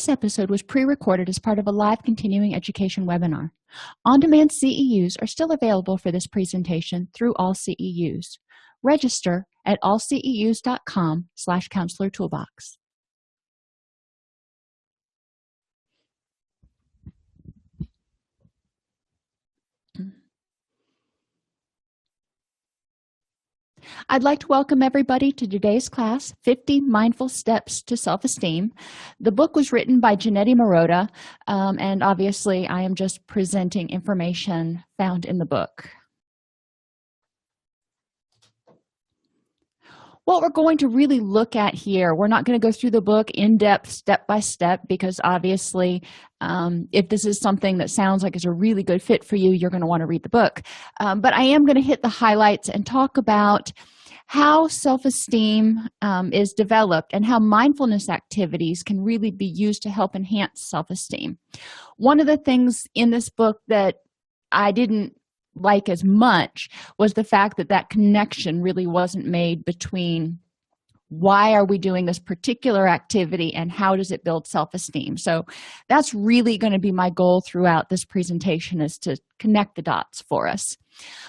This episode was pre-recorded as part of a live continuing education webinar. On-demand CEUs are still available for this presentation through all CEUs. Register at allceus.com/counselor toolbox. I'd like to welcome everybody to today's class, 50 Mindful Steps to Self-Esteem. The book was written by Janetti Marotta, and obviously I am just presenting information found in the book. What we're going to really look at here, we're not going to go through the book in depth, step by step, because obviously if this is something that sounds like it's a really good fit for you, you're going to want to read the book. But I am going to hit the highlights and talk about how self-esteem is developed and how mindfulness activities can really be used to help enhance self-esteem. One of the things in this book that I didn't like as much was the fact that that connection really wasn't made between why are we doing this particular activity and how does it build self-esteem. So that's really going to be my goal throughout this presentation, is to connect the dots for us.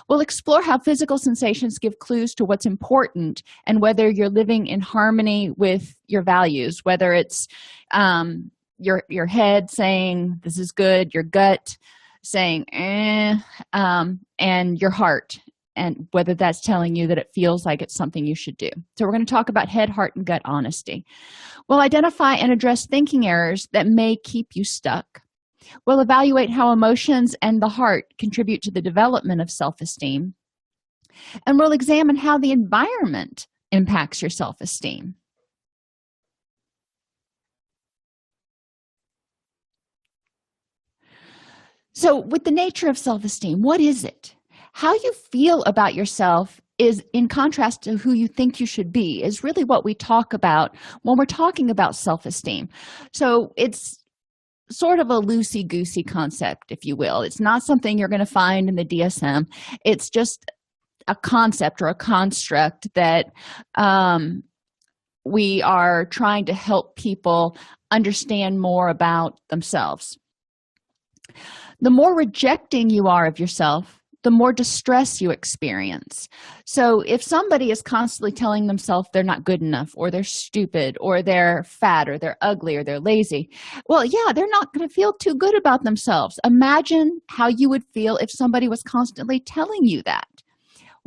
We'll explore how physical sensations give clues to what's important and whether you're living in harmony with your values, whether it's your head saying this is good, your gut saying and your heart, and whether that's telling you that it feels like it's something you should do. So we're going to talk about head, heart, and gut honesty. We'll identify and address thinking errors that may keep you stuck. We'll evaluate how emotions and the heart contribute to the development of self-esteem. And we'll examine how the environment impacts your self-esteem. So with the nature of self-esteem, what is it? How you feel about yourself is in contrast to who you think you should be, is really what we talk about when we're talking about self-esteem. So it's sort of a loosey-goosey concept, if you will. It's not something you're going to find in the DSM. It's just a concept or a construct that we are trying to help people understand more about themselves. The more rejecting you are of yourself, the more distress you experience. So if somebody is constantly telling themselves they're not good enough, or they're stupid, or they're fat, or they're ugly, or they're lazy, well, yeah, they're not going to feel too good about themselves. Imagine how you would feel if somebody was constantly telling you that.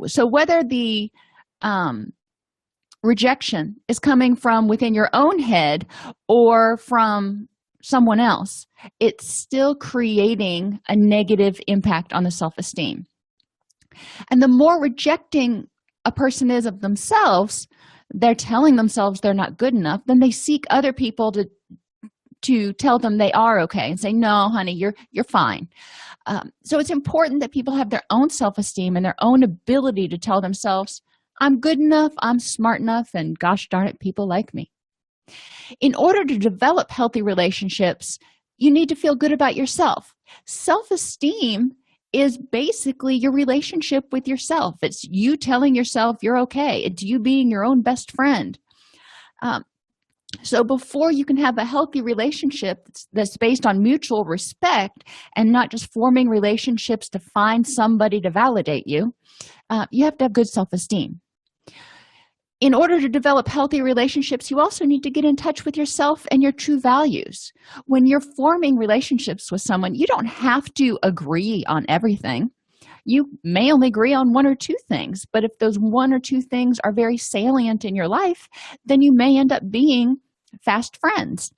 So whether the rejection is coming from within your own head or from someone else, it's still creating a negative impact on the self-esteem. And the more rejecting a person is of themselves, they're telling themselves they're not good enough, then they seek other people to tell them they are okay and say, no, honey, you're fine. So it's important that people have their own self-esteem and their own ability to tell themselves, I'm good enough, I'm smart enough, and gosh darn it, people like me. In order to develop healthy relationships, you need to feel good about yourself. Self-esteem is basically your relationship with yourself. It's you telling yourself you're okay. It's you being your own best friend. So before you can have a healthy relationship that's based on mutual respect and not just forming relationships to find somebody to validate you, you have to have good self-esteem. In order to develop healthy relationships, you also need to get in touch with yourself and your true values. When you're forming relationships with someone, you don't have to agree on everything. You may only agree on one or two things, but if those one or two things are very salient in your life, then you may end up being fast friends.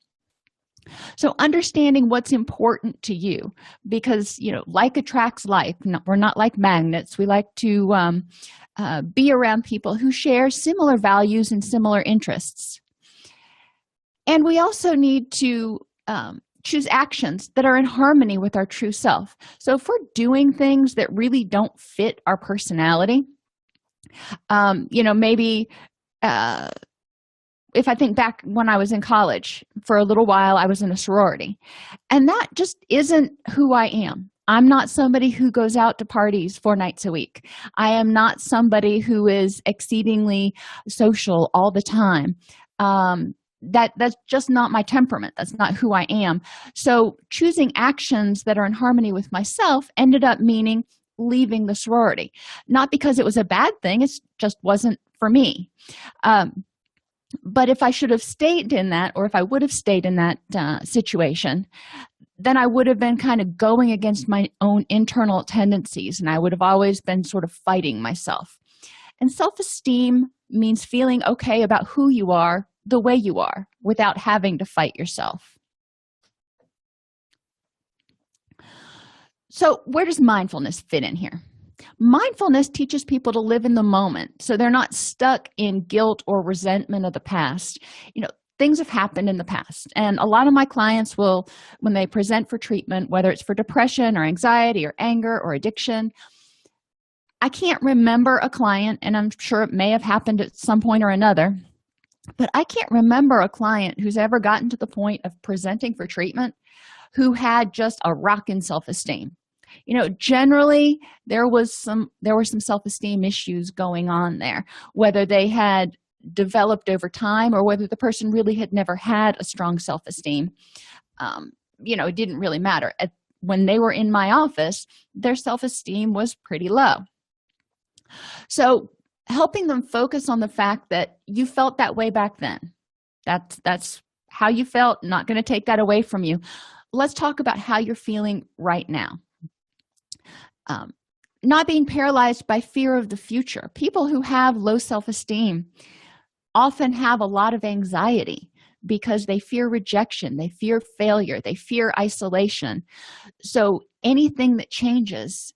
So understanding what's important to you, because, like attracts like. We're not like magnets. We like to be around people who share similar values and similar interests. And we also need to choose actions that are in harmony with our true self. So if we're doing things that really don't fit our personality, maybe if I think back when I was in college, for a little while I was in a sorority, and that just isn't who I am. I'm not somebody who goes out to parties 4 nights a week. I am not somebody who is exceedingly social all the time. that's just not my temperament. That's not who I am. So choosing actions that are in harmony with myself ended up meaning leaving the sorority, not because it was a bad thing. It just wasn't for me. But if I should have stayed in that, or if I would have stayed in that situation, then I would have been kind of going against my own internal tendencies, and I would have always been sort of fighting myself. And self-esteem means feeling okay about who you are, the way you are, without having to fight yourself. So where does mindfulness fit in here? Mindfulness teaches people to live in the moment, so they're not stuck in guilt or resentment of the past. Things have happened in the past, and a lot of my clients will, when they present for treatment, whether it's for depression or anxiety or anger or addiction, I can't remember a client, and I'm sure it may have happened at some point or another, but I can't remember a client who's ever gotten to the point of presenting for treatment who had just a rockin' self-esteem. Generally there were some self-esteem issues going on there, whether they had developed over time or whether the person really had never had a strong self-esteem. It didn't really matter. When they were in my office, their self-esteem was pretty low. So helping them focus on the fact that you felt that way back then. That's how you felt, not going to take that away from you. Let's talk about how you're feeling right now. Not being paralyzed by fear of the future. People who have low self-esteem often have a lot of anxiety because they fear rejection, they fear failure, they fear isolation. So anything that changes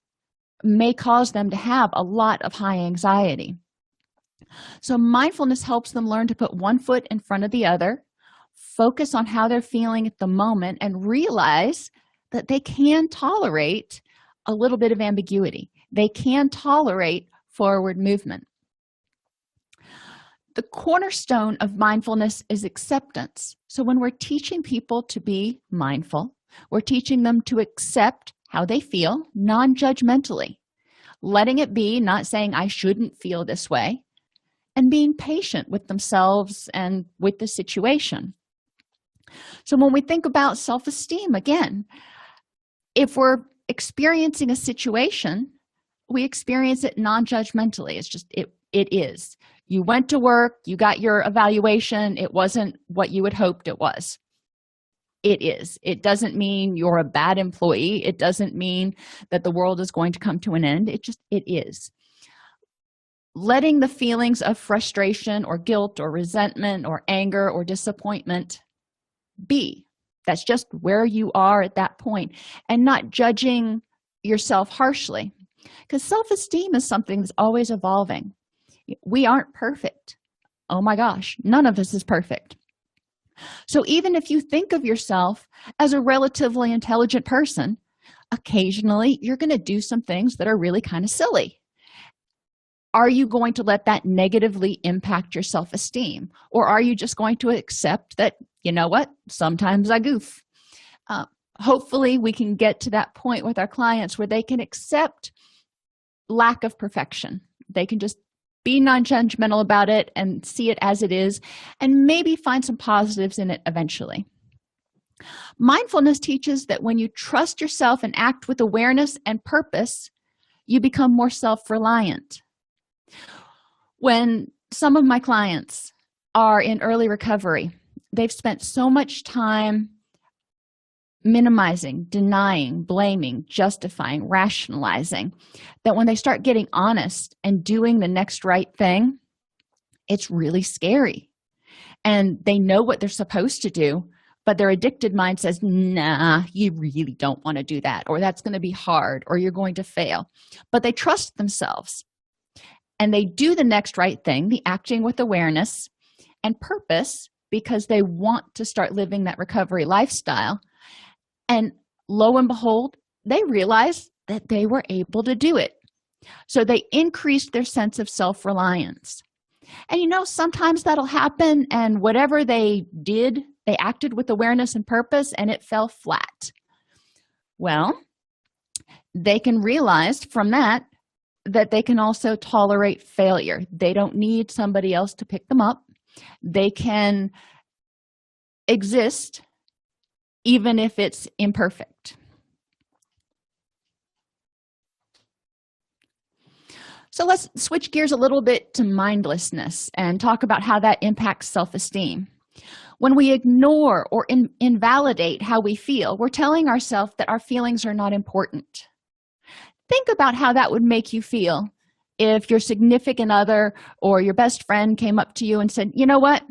may cause them to have a lot of high anxiety. So mindfulness helps them learn to put one foot in front of the other, focus on how they're feeling at the moment, and realize that they can tolerate a little bit of ambiguity. They can tolerate forward movement. The cornerstone of mindfulness is acceptance. So when we're teaching people to be mindful, we're teaching them to accept how they feel non-judgmentally, letting it be, not saying I shouldn't feel this way, and being patient with themselves and with the situation. So when we think about self-esteem, again, if we're experiencing a situation, we experience it non-judgmentally. It's just it is. You went to work, you got your evaluation, it wasn't what you had hoped it was. It is. It doesn't mean you're a bad employee. It doesn't mean that the world is going to come to an end. It is. Letting the feelings of frustration or guilt or resentment or anger or disappointment be. That's just where you are at that point, and not judging yourself harshly, because self-esteem is something that's always evolving. We aren't perfect. Oh my gosh, none of us is perfect. So even if you think of yourself as a relatively intelligent person, occasionally you're going to do some things that are really kind of silly. Are you going to let that negatively impact your self-esteem? Or are you just going to accept that, you know what, sometimes I goof? Hopefully we can get to that point with our clients where they can accept lack of perfection. They can just be non-judgmental about it and see it as it is, and maybe find some positives in it eventually. Mindfulness teaches that when you trust yourself and act with awareness and purpose, you become more self-reliant. When some of my clients are in early recovery, they've spent so much time minimizing, denying, blaming, justifying, rationalizing, that when they start getting honest and doing the next right thing, it's really scary. And they know what they're supposed to do, but their addicted mind says, nah, you really don't want to do that, or that's going to be hard, or you're going to fail. But they trust themselves, and they do the next right thing, the acting with awareness and purpose, because they want to start living that recovery lifestyle. And lo and behold, they realize that they were able to do it. So they increased their sense of self-reliance. And sometimes that'll happen, and whatever they did, they acted with awareness and purpose, and it fell flat. Well, they can realize from that they can also tolerate failure. They don't need somebody else to pick them up. They can exist even if it's imperfect. So let's switch gears a little bit to mindlessness and talk about how that impacts self-esteem. When we ignore or invalidate how we feel, we're telling ourselves that our feelings are not important. Think about how that would make you feel if your significant other or your best friend came up to you and said, "You know what?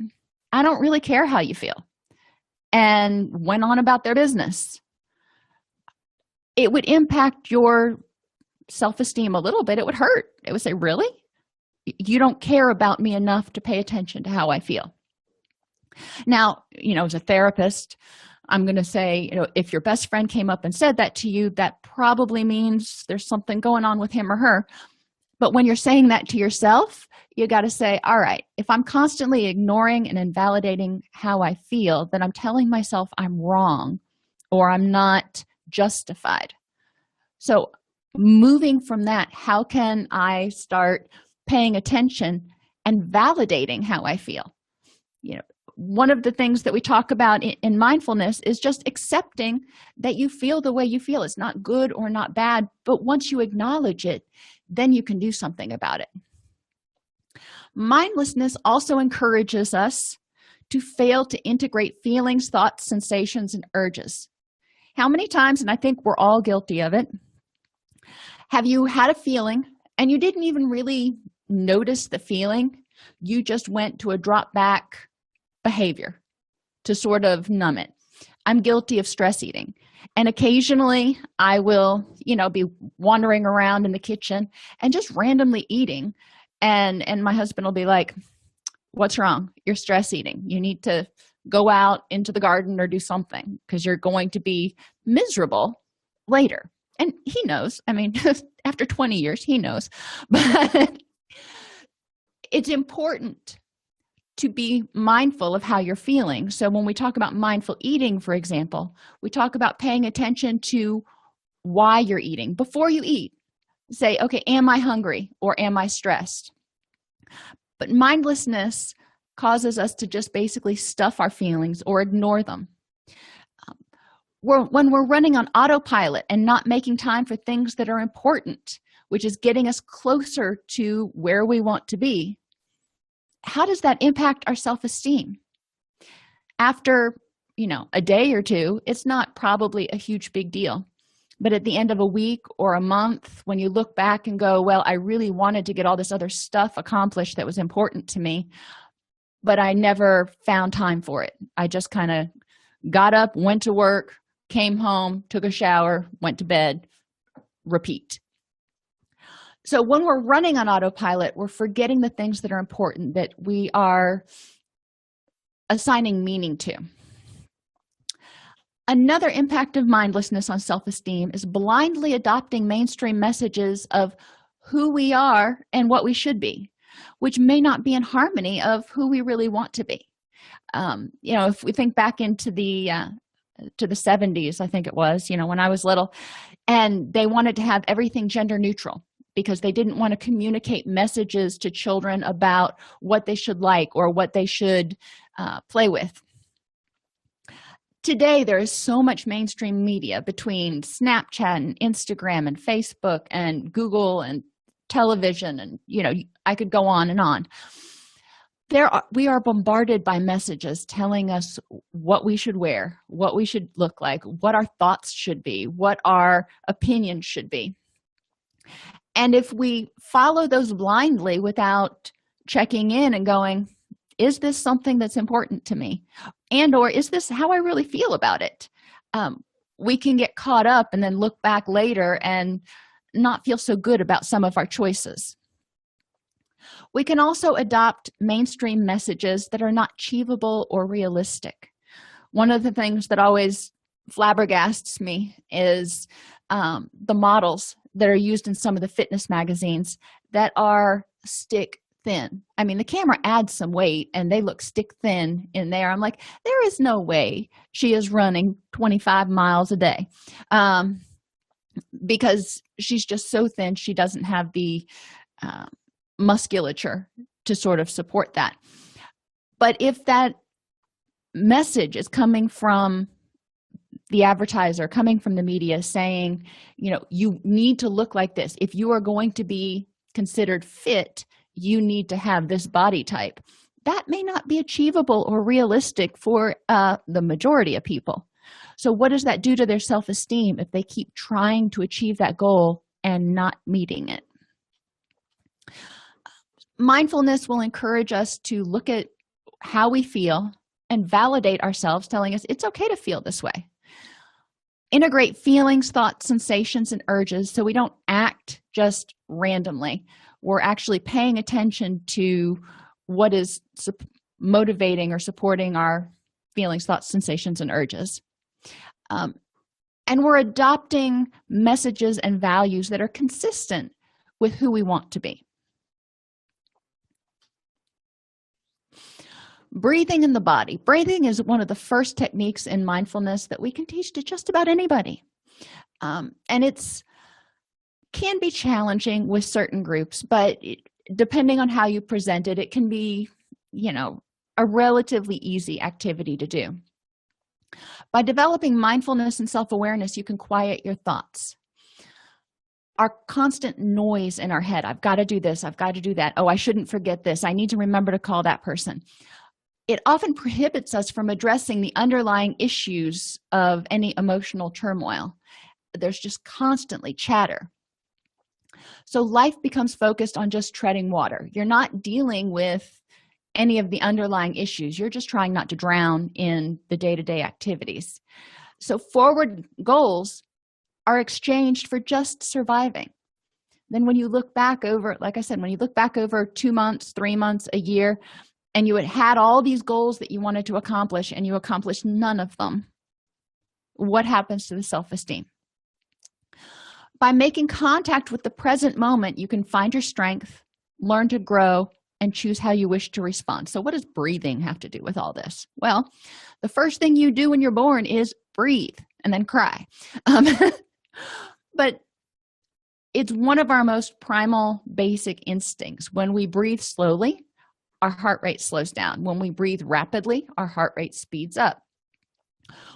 I don't really care how you feel," and went on about their business. It would impact your self-esteem a little bit. It would hurt. It would say, "Really? You don't care about me enough to pay attention to how I feel." Now, as a therapist, I'm going to say, if your best friend came up and said that to you, that probably means there's something going on with him or her. But when you're saying that to yourself, you got to say, all right, if I'm constantly ignoring and invalidating how I feel, then I'm telling myself I'm wrong or I'm not justified. So moving from that, how can I start paying attention and validating how I feel? One of the things that we talk about in mindfulness is just accepting that you feel the way you feel. It's not good or not bad, but once you acknowledge it, then you can do something about it. Mindlessness also encourages us to fail to integrate feelings, thoughts, sensations, and urges. How many times, and I think we're all guilty of it, have you had a feeling and you didn't even really notice the feeling? You just went to a drop back behavior to sort of numb it. I'm guilty of stress eating. And occasionally I will, be wandering around in the kitchen and just randomly eating. And my husband will be like, "What's wrong? You're stress eating. You need to go out into the garden or do something because you're going to be miserable later." And he knows. After 20 years, he knows. But it's important to be mindful of how you're feeling. So when we talk about mindful eating, for example, we talk about paying attention to why you're eating. Before you eat, say, okay, am I hungry or am I stressed? But mindlessness causes us to just basically stuff our feelings or ignore them. When we're running on autopilot and not making time for things that are important, which is getting us closer to where we want to be, how does that impact our self-esteem? After, a day or two, it's not probably a huge big deal. But at the end of a week or a month, when you look back and go, well, I really wanted to get all this other stuff accomplished that was important to me, but I never found time for it. I just kind of got up, went to work, came home, took a shower, went to bed, repeat. So when we're running on autopilot, we're forgetting the things that are important, that we are assigning meaning to. Another impact of mindlessness on self-esteem is blindly adopting mainstream messages of who we are and what we should be, which may not be in harmony of who we really want to be. If we think back into the 70s, I think it was, when I was little, and they wanted to have everything gender neutral, because they didn't want to communicate messages to children about what they should like or what they should play with. Today, there is so much mainstream media between Snapchat and Instagram and Facebook and Google and television, and I could go on and on. We are bombarded by messages telling us what we should wear, what we should look like, what our thoughts should be, what our opinions should be. And if we follow those blindly without checking in and going, is this something that's important to me? And or is this how I really feel about it? We can get caught up and then look back later and not feel so good about some of our choices. We can also adopt mainstream messages that are not achievable or realistic. One of the things that always flabbergasts me is the models that are used in some of the fitness magazines that are stick thin. The camera adds some weight and they look stick thin in there. I'm like, there is no way she is running 25 miles a day because she's just so thin. She doesn't have the musculature to sort of support that. But if that message is coming from the advertiser, coming from the media, saying, you need to look like this. If you are going to be considered fit, you need to have this body type. That may not be achievable or realistic for the majority of people. So what does that do to their self-esteem if they keep trying to achieve that goal and not meeting it? Mindfulness will encourage us to look at how we feel and validate ourselves, telling us it's okay to feel this way. Integrate feelings, thoughts, sensations, and urges so we don't act just randomly. We're actually paying attention to what is motivating or supporting our feelings, thoughts, sensations, and urges. And we're adopting messages and values that are consistent with who we want to be. Breathing in the body. Breathing is one of the first techniques in mindfulness that we can teach to just about anybody. And it's can be challenging with certain groups, but depending on how you present it, it can be, a relatively easy activity to do. By developing mindfulness and self-awareness, you can quiet your thoughts. Our constant noise in our head, I've got to do this, I've got to do that, oh, I shouldn't forget this, I need to remember to call that person. It often prohibits us from addressing the underlying issues of any emotional turmoil. There's just constantly chatter. So life becomes focused on just treading water. You're not dealing with any of the underlying issues. You're just trying not to drown in the day-to-day activities. So forward goals are exchanged for just surviving. Then when you look back over, like I said, when you look back over 2 months, 3 months, a year, and you had all these goals that you wanted to accomplish and you accomplished none of them, what happens to the self-esteem? By making contact with the present moment, you can find your strength, learn to grow, and choose how you wish to respond. So what does breathing have to do with all this? Well, the first thing you do when you're born is breathe and then cry. But it's one of our most primal basic instincts. When we breathe slowly, our heart rate slows down. When we breathe rapidly, our heart rate speeds up.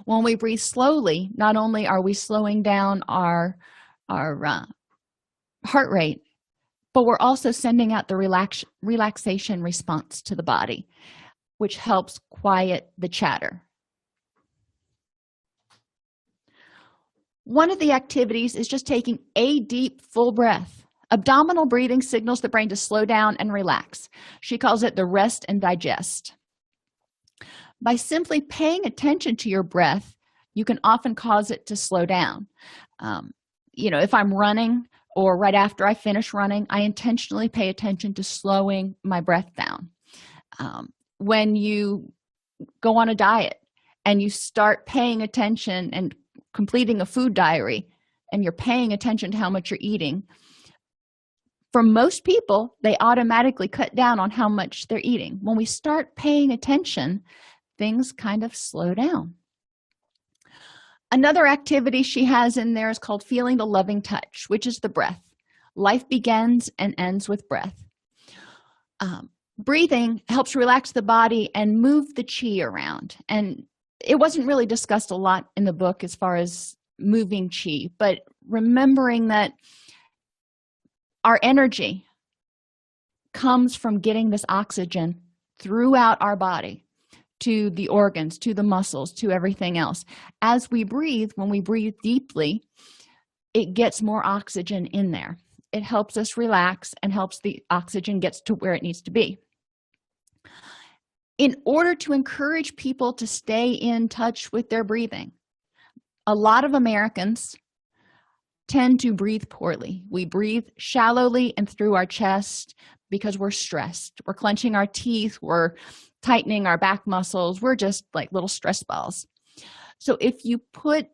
When we breathe slowly, not only are we slowing down our heart rate, but we're also sending out the relaxation response to the body, which helps quiet the chatter. One of the activities is just taking a deep, full breath. Abdominal breathing signals the brain to slow down and relax. She calls it the rest and digest. By simply paying attention to your breath, you can often cause it to slow down. If I'm running or right after I finish running, I intentionally pay attention to slowing my breath down. When you go on a diet and you start paying attention and completing a food diary, and you're paying attention to how much you're eating, for most people, they automatically cut down on how much they're eating. When we start paying attention, things kind of slow down. Another activity she has in there is called feeling the loving touch, which is the breath. Life begins and ends with breath. Breathing helps relax the body and move the chi around. And it wasn't really discussed a lot in the book as far as moving chi, but remembering that our energy comes from getting this oxygen throughout our body to the organs, to the muscles, to everything else. As we breathe, when we breathe deeply, it gets more oxygen in there. It helps us relax and helps the oxygen gets to where it needs to be. In order to encourage people to stay in touch with their breathing, a lot of Americans tend to breathe poorly. We breathe shallowly and through our chest because we're stressed. We're clenching our teeth. We're tightening our back muscles. We're just like little stress balls. So if you put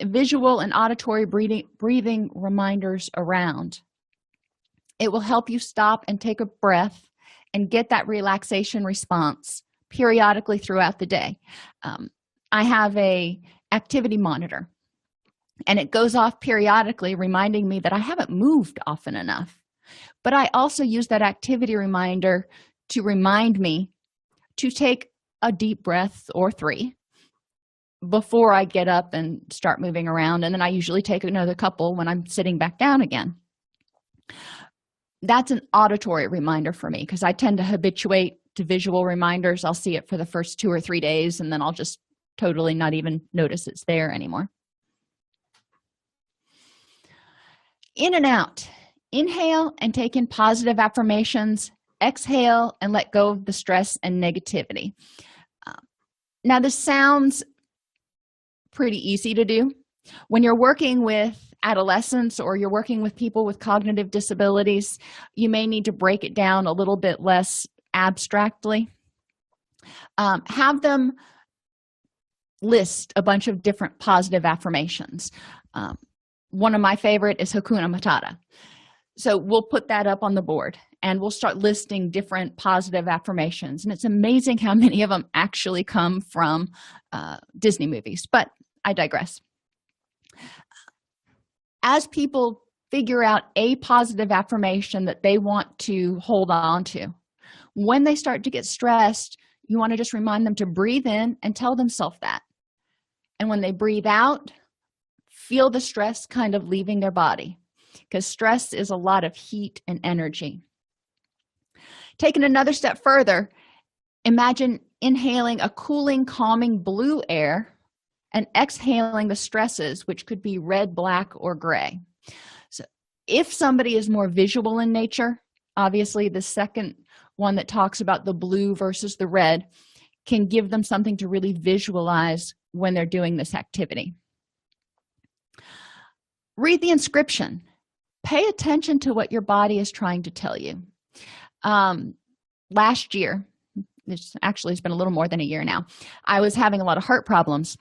visual and auditory breathing reminders around, it will help you stop and take a breath and get that relaxation response periodically throughout the day. I have a activity monitor, and it goes off periodically, reminding me that I haven't moved often enough. But I also use that activity reminder to remind me to take a deep breath or three before I get up and start moving around, and then I usually take another couple when I'm sitting back down again. That's an auditory reminder for me because I tend to habituate to visual reminders. I'll see it for the first 2 or 3 days, and then I'll just totally not even notice it's there anymore. In and out. Inhale and take in positive affirmations. Exhale and let go of the stress and negativity. Now, this sounds pretty easy to do. When you're working with adolescents or you're working with people with cognitive disabilities, you may need to break it down a little bit less abstractly. Have them list a bunch of different positive affirmations. One of my favorite is Hakuna Matata. So we'll put that up on the board and we'll start listing different positive affirmations. And it's amazing how many of them actually come from Disney movies, but I digress. As people figure out a positive affirmation that they want to hold on to, when they start to get stressed, you want to just remind them to breathe in and tell themselves that. And when they breathe out, feel the stress kind of leaving their body, because stress is a lot of heat and energy. Taking another step further, imagine inhaling a cooling, calming blue air and exhaling the stresses, which could be red, black, or gray. So if somebody is more visual in nature, obviously the second one that talks about the blue versus the red can give them something to really visualize when they're doing this activity. Read the inscription. Pay attention to what your body is trying to tell you. Last year, this actually has been a little more than a year now, I was having a lot of heart problems,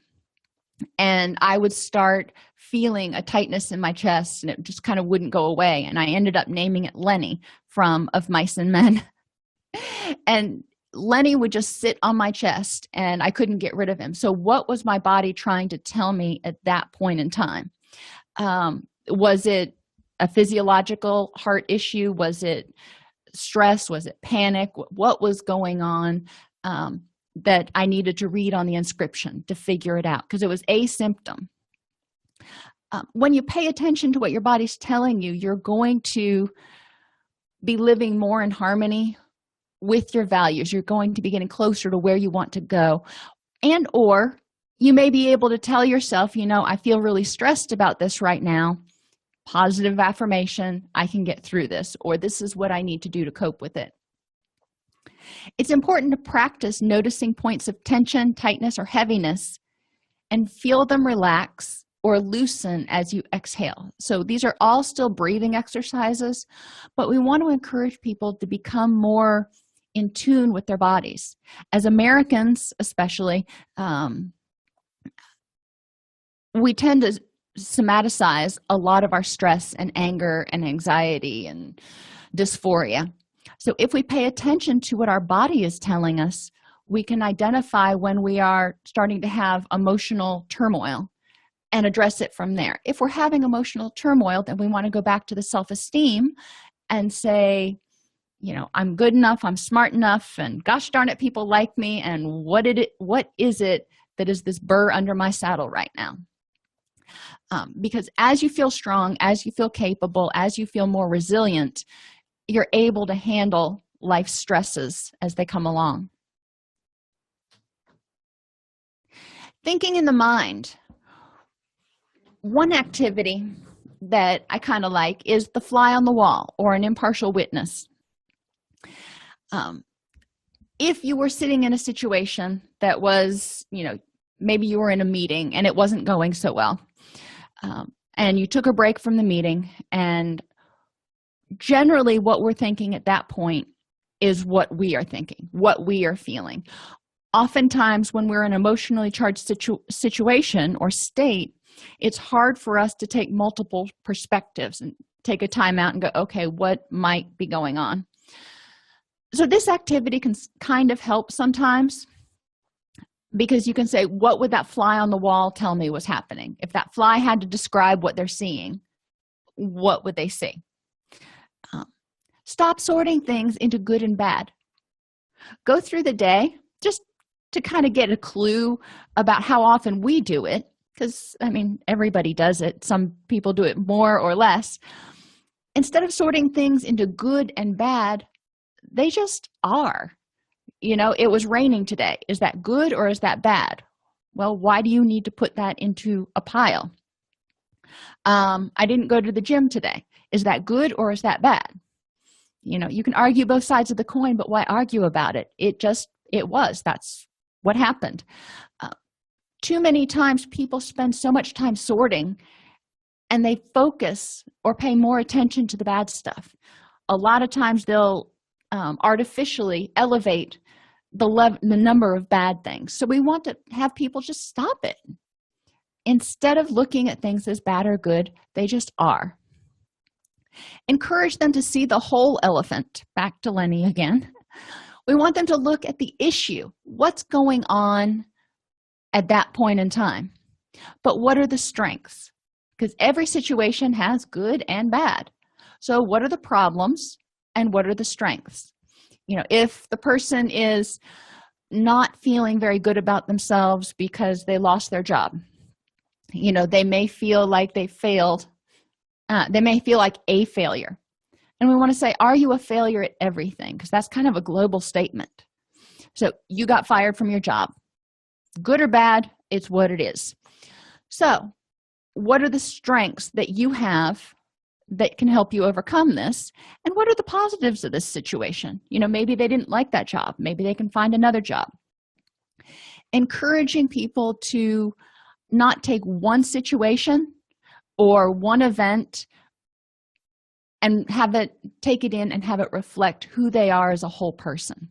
and I would start feeling a tightness in my chest, and it just kind of wouldn't go away. And I ended up naming it Lenny from Of Mice and Men. And Lenny would just sit on my chest, and I couldn't get rid of him. So what was my body trying to tell me at that point in time? Was it a physiological heart issue? Was it stress? Was it panic? What was going on that I needed to read on the inscription to figure it out? Because it was a symptom. When you pay attention to what your body's telling you, you're going to be living more in harmony with your values. You're going to be getting closer to where you want to go. And or you may be able to tell yourself, I feel really stressed about this right now. Positive affirmation, I can get through this, or this is what I need to do to cope with it. It's important to practice noticing points of tension, tightness, or heaviness and feel them relax or loosen as you exhale. So these are all still breathing exercises, but we want to encourage people to become more in tune with their bodies. As Americans, especially, we tend to somaticize a lot of our stress and anger and anxiety and dysphoria. So if we pay attention to what our body is telling us, we can identify when we are starting to have emotional turmoil and address it from there. If we're having emotional turmoil, then we want to go back to the self-esteem and say, I'm good enough, I'm smart enough, and gosh darn it, people like me, and what is it that is this burr under my saddle right now? Because as you feel strong, as you feel capable, as you feel more resilient, you're able to handle life's stresses as they come along. Thinking in the mind. One activity that I kind of like is the fly on the wall or an impartial witness. If you were sitting in a situation that was, maybe you were in a meeting and it wasn't going so well, and you took a break from the meeting, and generally what we're thinking at that point is what we are thinking, what we are feeling. Oftentimes when we're in an emotionally charged situation or state, it's hard for us to take multiple perspectives and take a time out and go, okay, what might be going on? So this activity can kind of help sometimes, because you can say, what would that fly on the wall tell me was happening? If that fly had to describe what they're seeing, what would they see? Stop sorting things into good and bad. Go through the day, just to kind of get a clue about how often we do it, because I mean, everybody does it. Some people do it more or less. Instead of sorting things into good and bad, they just are. It was raining today. Is that good or is that bad? Well, why do you need to put that into a pile? I didn't go to the gym today. Is that good or is that bad? You can argue both sides of the coin, but why argue about it? That's what happened. Too many times people spend so much time sorting, and they focus or pay more attention to the bad stuff. A lot of times they'll artificially elevate the number of bad things. So we want to have people just stop it. Instead of looking at things as bad or good, they just are. Encourage them to see the whole elephant. Back to Lenny again. We want them to look at the issue. What's going on at that point in time? But what are the strengths? Because every situation has good and bad. So what are the problems and what are the strengths? If the person is not feeling very good about themselves because they lost their job, they may feel like they failed. They may feel like a failure. And we want to say, are you a failure at everything? Because that's kind of a global statement. So you got fired from your job. Good or bad, it's what it is. So what are the strengths that you have that can help you overcome this? And what are the positives of this situation? Maybe they didn't like that job. Maybe they can find another job. Encouraging people to not take one situation or one event and take it in and have it reflect who they are as a whole person.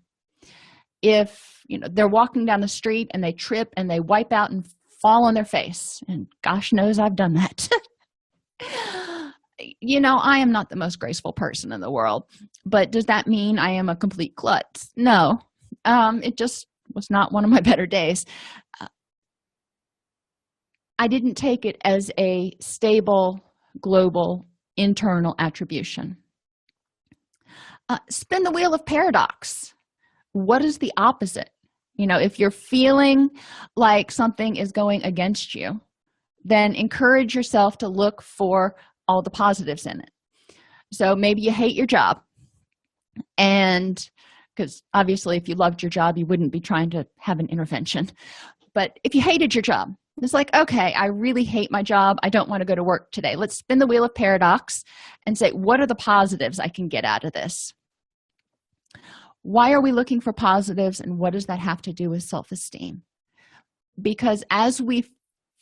If they're walking down the street and they trip and they wipe out and fall on their face, and gosh knows I've done that. I am not the most graceful person in the world, but does that mean I am a complete klutz? No. It just was not one of my better days. I didn't take it as a stable, global, internal attribution. Spin the wheel of paradox. What is the opposite? If you're feeling like something is going against you, then encourage yourself to look for all the positives in it. So maybe you hate your job, and because obviously if you loved your job, you wouldn't be trying to have an intervention. But if you hated your job, it's like, okay, I really hate my job. I don't want to go to work today. Let's spin the wheel of paradox and say, what are the positives I can get out of this? Why are we looking for positives, and what does that have to do with self-esteem? Because as we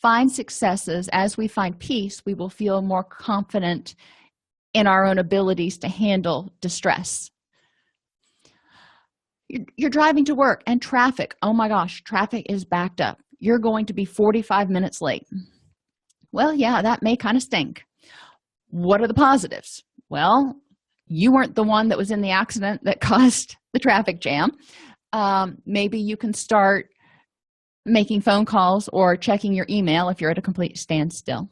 find successes, as we find peace, we will feel more confident in our own abilities to handle distress. You're driving to work and traffic. Oh my gosh, traffic is backed up. You're going to be 45 minutes late. Well, yeah, that may kind of stink. What are the positives? Well, you weren't the one that was in the accident that caused the traffic jam. Maybe you can start making phone calls or checking your email if you're at a complete standstill.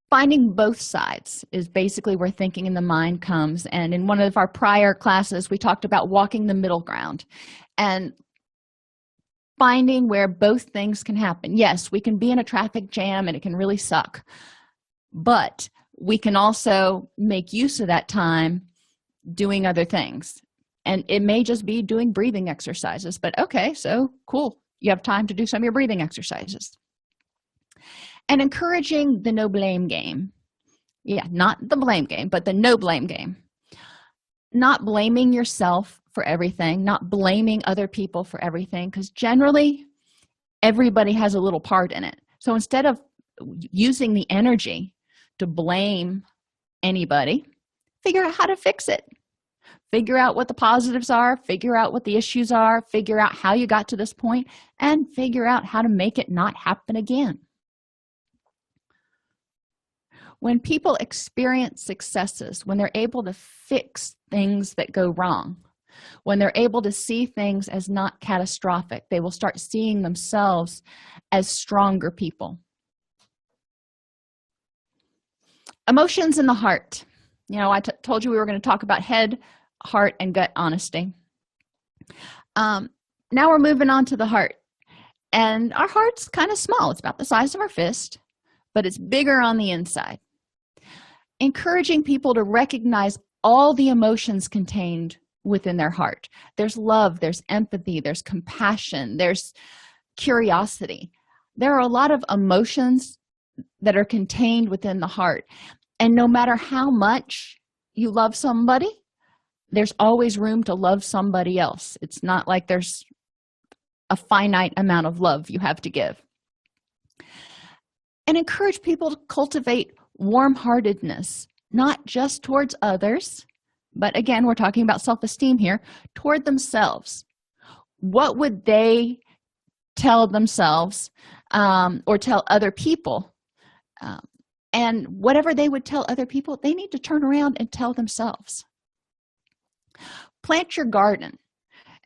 Finding both sides is basically where thinking in the mind comes. And in one of our prior classes, we talked about walking the middle ground and finding where both things can happen. Yes, we can be in a traffic jam and it can really suck, but we can also make use of that time doing other things. And it may just be doing breathing exercises, but okay, so cool. You have time to do some of your breathing exercises. And encouraging the no blame game. Yeah, not the blame game, but the no blame game. Not blaming yourself for everything, not blaming other people for everything, because generally everybody has a little part in it. So instead of using the energy to blame anybody, figure out how to fix it. Figure out what the positives are, figure out what the issues are, figure out how you got to this point, and figure out how to make it not happen again. When people experience successes, when they're able to fix things that go wrong, when they're able to see things as not catastrophic, they will start seeing themselves as stronger people. Emotions in the heart. I told you we were going to talk about head, heart, and gut honesty. um, now we're moving on to the heart. And our heart's kind of small. It's about the size of our fist, but it's bigger on the inside. Encouraging people to recognize all the emotions contained within their heart. There's love, there's empathy, there's compassion, there's curiosity. There are a lot of emotions that are contained within the heart. And no matter how much you love somebody, there's always room to love somebody else. It's not like there's a finite amount of love you have to give. And encourage people to cultivate warm-heartedness, not just towards others, but again, we're talking about self-esteem here, toward themselves. What would they tell themselves or tell other people? And whatever they would tell other people, they need to turn around and tell themselves. Plant your garden.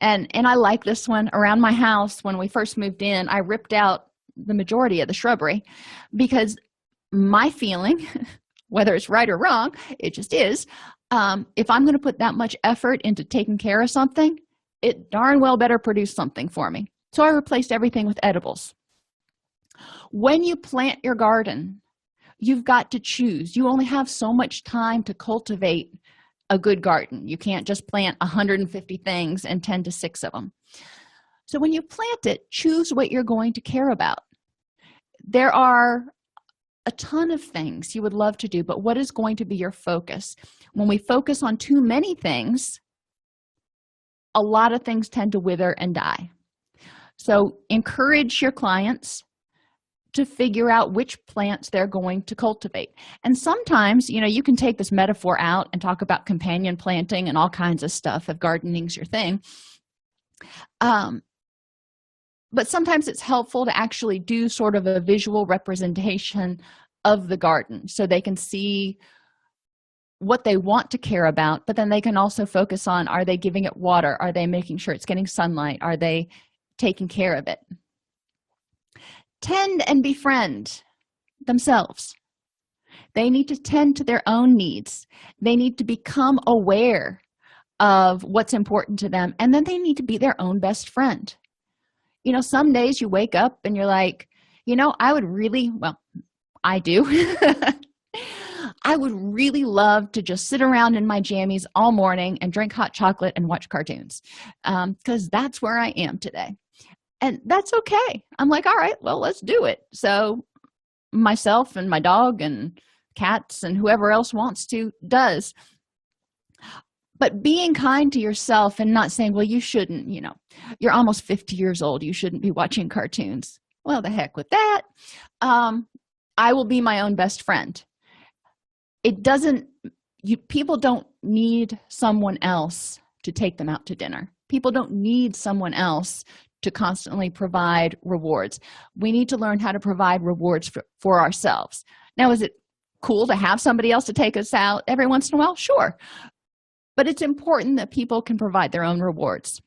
And I like this one. Around my house, when we first moved in, I ripped out the majority of the shrubbery because my feeling, whether it's right or wrong, it just is, if I'm going to put that much effort into taking care of something, it darn well better produce something for me. So I replaced everything with edibles. When you plant your garden, you've got to choose. You only have so much time to cultivate a good garden. You can't just plant 150 things and tend to 6 of them. So when you plant it, choose what you're going to care about. There are a ton of things you would love to do, but what is going to be your focus? When we focus on too many things, a lot of things tend to wither and die. So encourage your clients to figure out which plants they're going to cultivate. And sometimes, you can take this metaphor out and talk about companion planting and all kinds of stuff if gardening's your thing. But sometimes it's helpful to actually do sort of a visual representation of the garden so they can see what they want to care about, but then they can also focus on, are they giving it water? Are they making sure it's getting sunlight? Are they taking care of it? Tend and befriend themselves. They need to tend to their own needs. They need to become aware of what's important to them, and then they need to be their own best friend. Some days you wake up and you're like, I would really, I do. I would really love to just sit around in my jammies all morning and drink hot chocolate and watch cartoons because that's where I am today. And that's okay. I'm like, all right, well, let's do it. So myself and my dog and cats and whoever else wants to does. But being kind to yourself and not saying, well, you shouldn't, you're almost 50 years old. You shouldn't be watching cartoons. Well, the heck with that. I will be my own best friend. People don't need someone else to take them out to dinner. People don't need someone else to constantly provide rewards. We need to learn how to provide rewards for ourselves. Now, is it cool to have somebody else to take us out every once in a while? Sure. But it's important that people can provide their own rewards.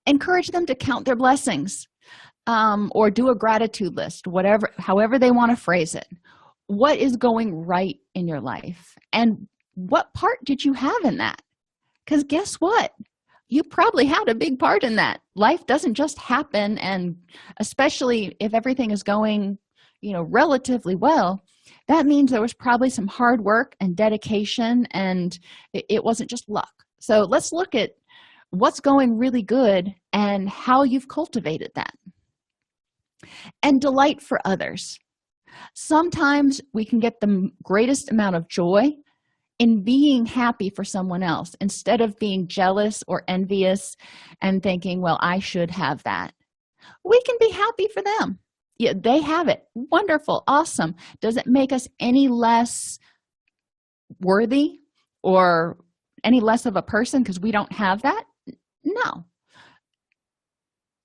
Encourage them to count their blessings or do a gratitude list, however they want to phrase it. What is going right in your life? And what part did you have in that? Because guess what? You probably had a big part in that. Life doesn't just happen, and especially if everything is going, relatively well, that means there was probably some hard work and dedication, and it wasn't just luck. So let's look at what's going really good and how you've cultivated that. And delight for others. Sometimes we can get the greatest amount of joy in being happy for someone else instead of being jealous or envious and thinking, well, I should have that. We can be happy for them. Yeah, they have it. Wonderful. Awesome. Does it make us any less worthy or any less of a person because we don't have that? No.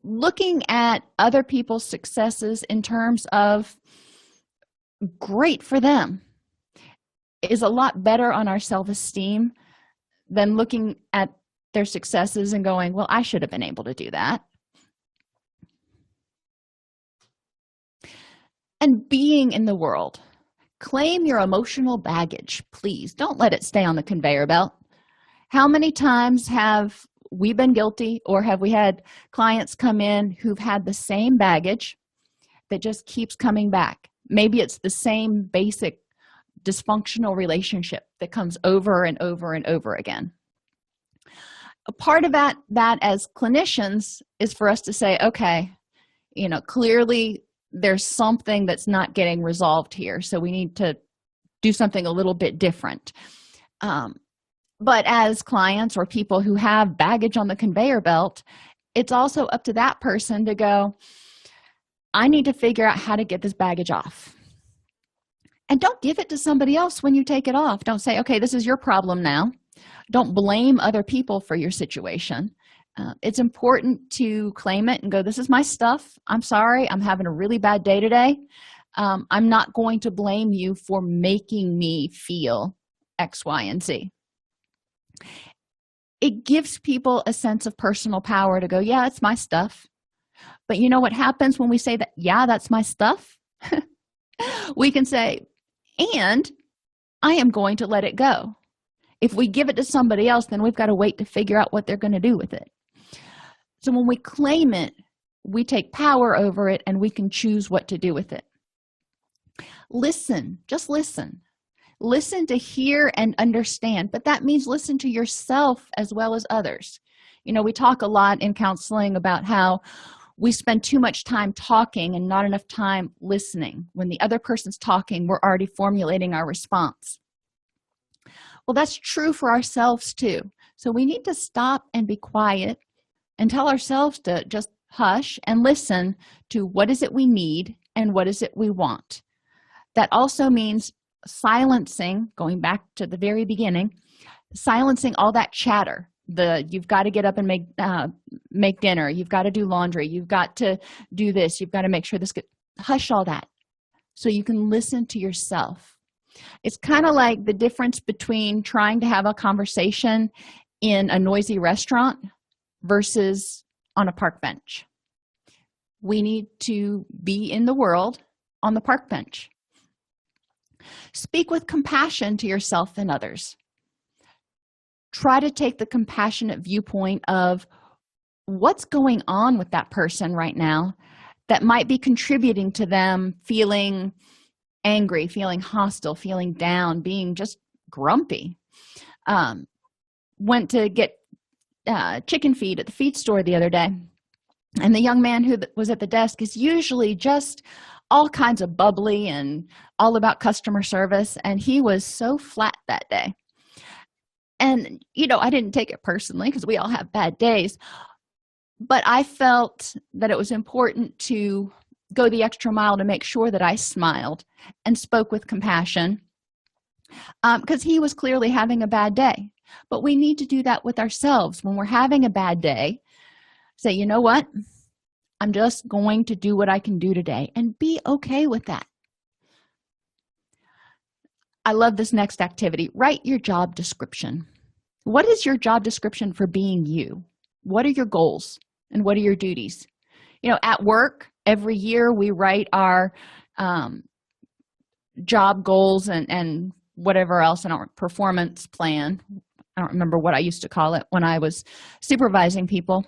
Looking at other people's successes in terms of great for them is a lot better on our self-esteem than looking at their successes and going, well, I should have been able to do that. And being in the world. Claim your emotional baggage, please. Don't let it stay on the conveyor belt. How many times have we've been guilty, or have we had clients come in who've had the same baggage that just keeps coming back? Maybe it's the same basic dysfunctional relationship that comes over and over and over again. A part of that as clinicians is for us to say, okay, clearly there's something that's not getting resolved here, so we need to do something a little bit different. But as clients or people who have baggage on the conveyor belt, it's also up to that person to go, I need to figure out how to get this baggage off. And don't give it to somebody else when you take it off. Don't say, okay, this is your problem now. Don't blame other people for your situation. It's important to claim it and go, this is my stuff. I'm sorry. I'm having a really bad day today. I'm not going to blame you for making me feel X, Y, and Z. It gives people a sense of personal power to go, yeah, it's my stuff. But you know what happens when we say that, yeah, that's my stuff? We can say, and I am going to let it go. If we give it to somebody else, then we've got to wait to figure out what they're going to do with it. So when we claim it, we take power over it, and we can choose what to do with it. Listen, just listen. Listen to hear and understand, but that means listen to yourself as well as others. We talk a lot in counseling about how we spend too much time talking and not enough time listening. When the other person's talking, we're already formulating our response. Well, that's true for ourselves too. So we need to stop and be quiet and tell ourselves to just hush and listen to what is it we need and what is it we want. That also means silencing, going back to the very beginning, silencing all that chatter. You've got to get up and make dinner. You've got to do laundry. You've got to do this. You've got to make sure this gets, hush all that so you can listen to yourself. It's kind of like the difference between trying to have a conversation in a noisy restaurant versus on a park bench. We need to be in the world on the park bench. Speak with compassion to yourself and others. Try to take the compassionate viewpoint of what's going on with that person right now that might be contributing to them feeling angry, feeling hostile, feeling down, being just grumpy. Went to get chicken feed at the feed store the other day, and the young man who was at the desk is usually just all kinds of bubbly and all about customer service, and he was so flat that day. And I didn't take it personally because we all have bad days, but I felt that it was important to go the extra mile to make sure that I smiled and spoke with compassion, because he was clearly having a bad day. But we need to do that with ourselves. When we're having a bad day, say, you know what? I'm just going to do what I can do today and be okay with that. I love this next activity. Write your job description. What is your job description for being you? What are your goals and what are your duties? At work, every year we write our job goals and whatever else in our performance plan. I don't remember what I used to call it when I was supervising people.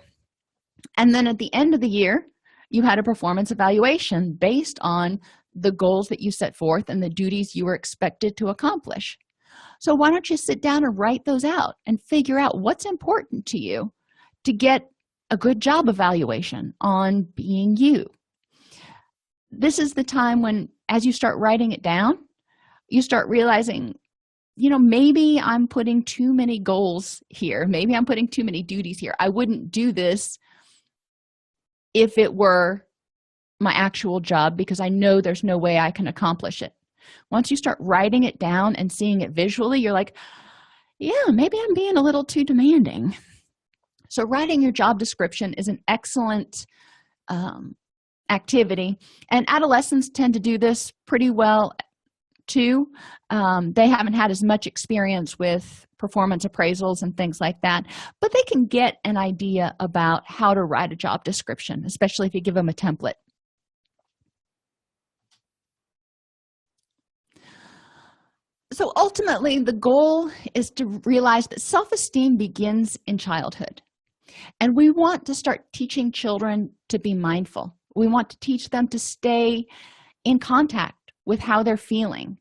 And then at the end of the year, you had a performance evaluation based on the goals that you set forth and the duties you were expected to accomplish. So why don't you sit down and write those out and figure out what's important to you to get a good job evaluation on being you. This is the time when, as you start writing it down, you start realizing, maybe I'm putting too many goals here. Maybe I'm putting too many duties here. I wouldn't do this if it were my actual job because I know there's no way I can accomplish it. Once you start writing it down and seeing it visually, you're like, yeah, maybe I'm being a little too demanding. So writing your job description is an excellent activity. And adolescents tend to do this pretty well too. They haven't had as much experience with performance appraisals and things like that, but they can get an idea about how to write a job description, especially if you give them a template. So ultimately, the goal is to realize that self-esteem begins in childhood. And we want to start teaching children to be mindful. We want to teach them to stay in contact with how they're feeling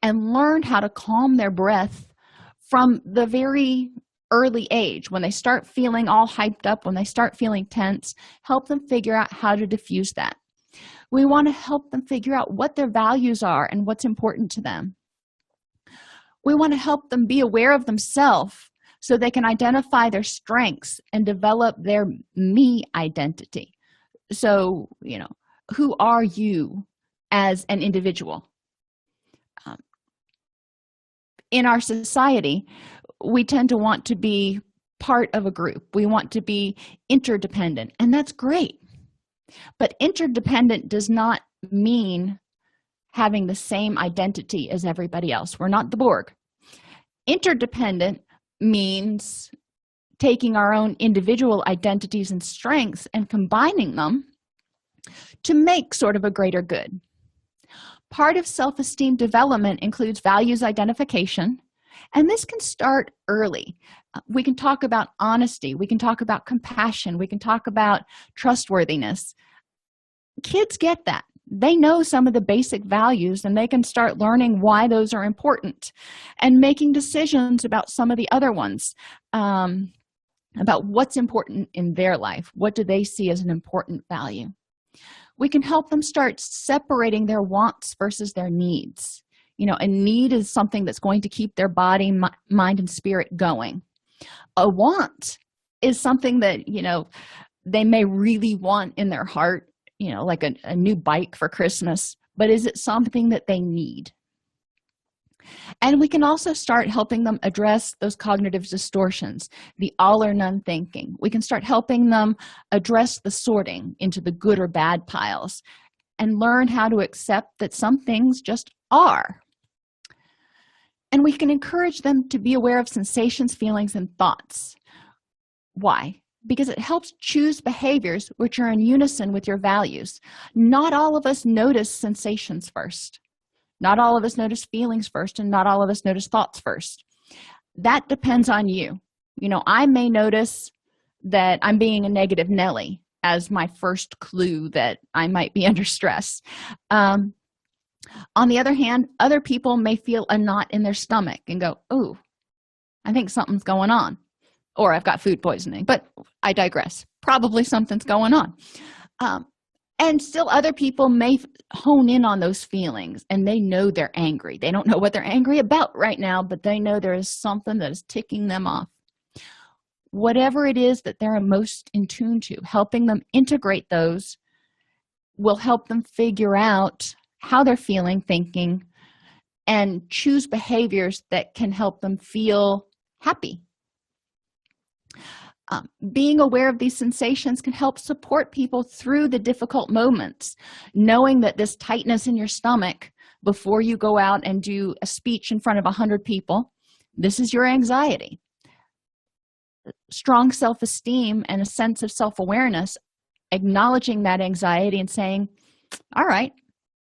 and learn how to calm their breath from the very early age. When they start feeling all hyped up, when they start feeling tense, help them figure out how to diffuse that. We want to help them figure out what their values are and what's important to them. We want to help them be aware of themselves so they can identify their strengths and develop their me identity. So, who are you as an individual? In our society, we tend to want to be part of a group. We want to be interdependent, and that's great. But interdependent does not mean having the same identity as everybody else. We're not the Borg. Interdependent means taking our own individual identities and strengths and combining them to make sort of a greater good. Part of self-esteem development includes values identification, and this can start early. We can talk about honesty. We can talk about compassion. We can talk about trustworthiness. Kids get that. They know some of the basic values, and they can start learning why those are important and making decisions about some of the other ones, about what's important in their life. What do they see as an important value? We can help them start separating their wants versus their needs. A need is something that's going to keep their body, mind, and spirit going. A want is something that, they may really want in their heart, like a new bike for Christmas, but is it something that they need? And we can also start helping them address those cognitive distortions, the all or none thinking. We can start helping them address the sorting into the good or bad piles and learn how to accept that some things just are. And we can encourage them to be aware of sensations, feelings, and thoughts. Why? Because it helps choose behaviors which are in unison with your values. Not all of us notice sensations first. Not all of us notice feelings first, and not all of us notice thoughts first. That depends on you. I may notice that I'm being a negative Nelly as my first clue that I might be under stress. On the other hand, other people may feel a knot in their stomach and go, "Ooh, I think something's going on," or "I've got food poisoning." But I digress. Probably something's going on. And still other people may hone in on those feelings, and they know they're angry. They don't know what they're angry about right now, but they know there is something that is ticking them off. Whatever it is that they're most in tune to, helping them integrate those will help them figure out how they're feeling, thinking, and choose behaviors that can help them feel happy. Being aware of these sensations can help support people through the difficult moments. Knowing that this tightness in your stomach before you go out and do a speech in front of 100 people, this is your anxiety. Strong self-esteem and a sense of self-awareness, acknowledging that anxiety and saying, "All right,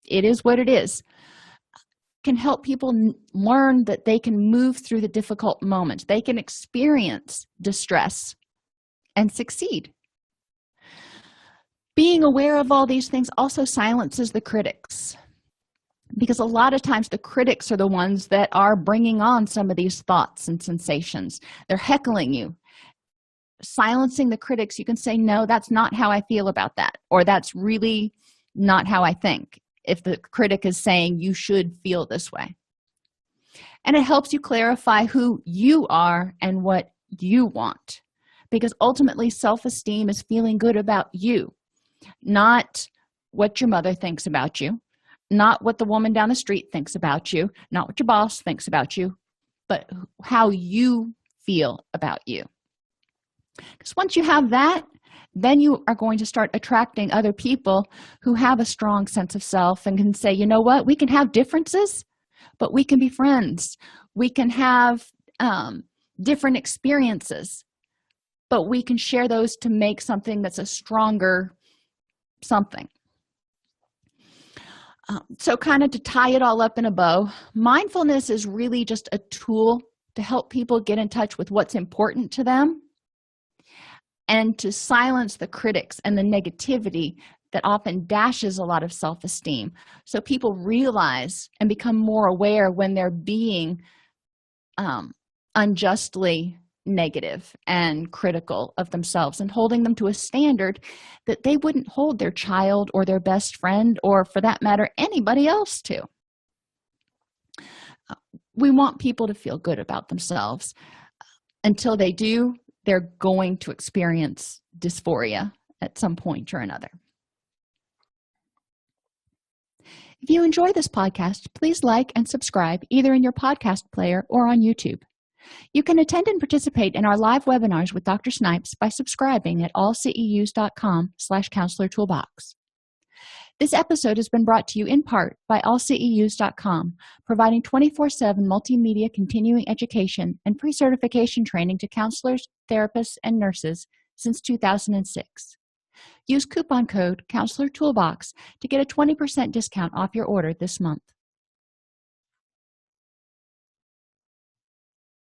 it is what it is," can help people learn that they can move through the difficult moments. They can experience distress and succeed. Being aware of all these things also silences the critics, because a lot of times the critics are the ones that are bringing on some of these thoughts and sensations. They're heckling you. Silencing the critics, you can say, "No, that's not how I feel about that," or "That's really not how I think," if the critic is saying you should feel this way. And it helps you clarify who you are and what you want. Because ultimately, self-esteem is feeling good about you, not what your mother thinks about you, not what the woman down the street thinks about you, not what your boss thinks about you, but how you feel about you. Because once you have that, then you are going to start attracting other people who have a strong sense of self and can say, "You know what? We can have differences, but we can be friends. We can have different experiences, but we can share those to make something that's a stronger something." So kind of to tie it all up in a bow, mindfulness is really just a tool to help people get in touch with what's important to them and to silence the critics and the negativity that often dashes a lot of self-esteem, so people realize and become more aware when they're being unjustly negative and critical of themselves, and holding them to a standard that they wouldn't hold their child or their best friend, or for that matter anybody else, to. We want people to feel good about themselves. Until they do, they're going to experience dysphoria at some point or another. If you enjoy this podcast, please like and subscribe either in your podcast player or on YouTube. You can attend and participate in our live webinars with Dr. Snipes by subscribing at allceus.com/counselor toolbox. This episode has been brought to you in part by allceus.com, providing 24/7 multimedia continuing education and pre-certification training to counselors, therapists, and nurses since 2006. Use coupon code Counselor Toolbox to get a 20% discount off your order this month.